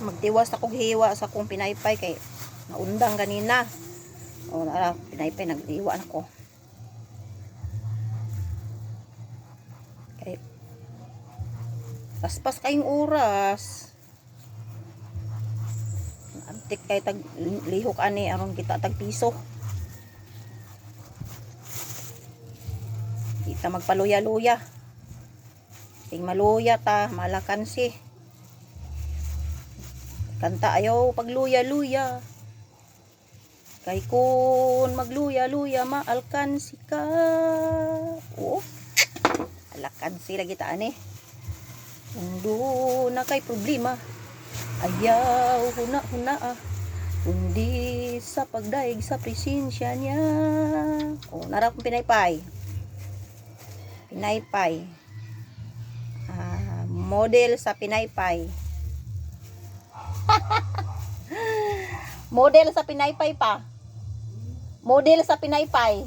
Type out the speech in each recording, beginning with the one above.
Magtiwas akong hiwa sa kong pinaypay kay naundang ganina. O nara pinaypay naghiwa na ko. Kay paspas kayong oras. Antik kay tag lihok ani aron kita tag piso. Kita magpaluya-luya. Ting maluya ta, malakan si. Kanta ayaw pagluya-luya. Kay kun magluya-luya maalkansi ka. Oh. Alakansi lagi ta ani. Mundo na kay problema. Ayaw huna-huna kundi sa pagdaig sa presensya niya. Oh, nara kong pinaypay. Pinaypay. Model sa pinaypay. Model sa pinaypay pa. Model sa pinaypay.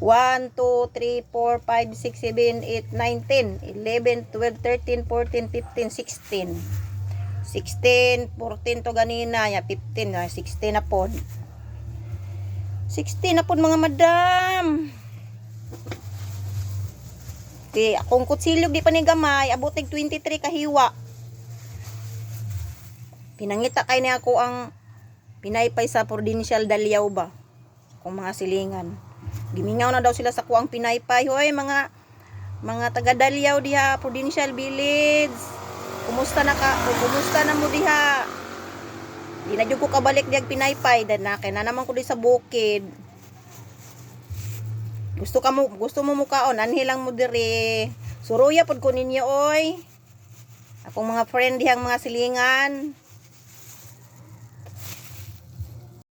1, 2, 3, 4, 5, 6, 7, 8, 9, 10, 11, 12, 13, 14, 15, 16. 16, 14 to ganina. 15, 16 na po. 16 na po mga madam. Okay, akong kutsilyo di pa ni gamay, abot tig 23 kahiwa. Pinangita kay ni ako ang pinaypay sa Provincial Dalyaw ba. Kung mga silingan. Gimingaw na daw sila sa kuang pinaypay. Hoy mga taga Dalyaw diha, Provincial Village. Kumusta na ka? O kumusta na mo diha? Di na jud ko kabalik diag pinaypay dan na kay na naman ko di sa bukid. Gusto mo mukaon anhi lang mo dire. Suruya pod ko ninyo oy. Akong mga friend dihang mga silingan.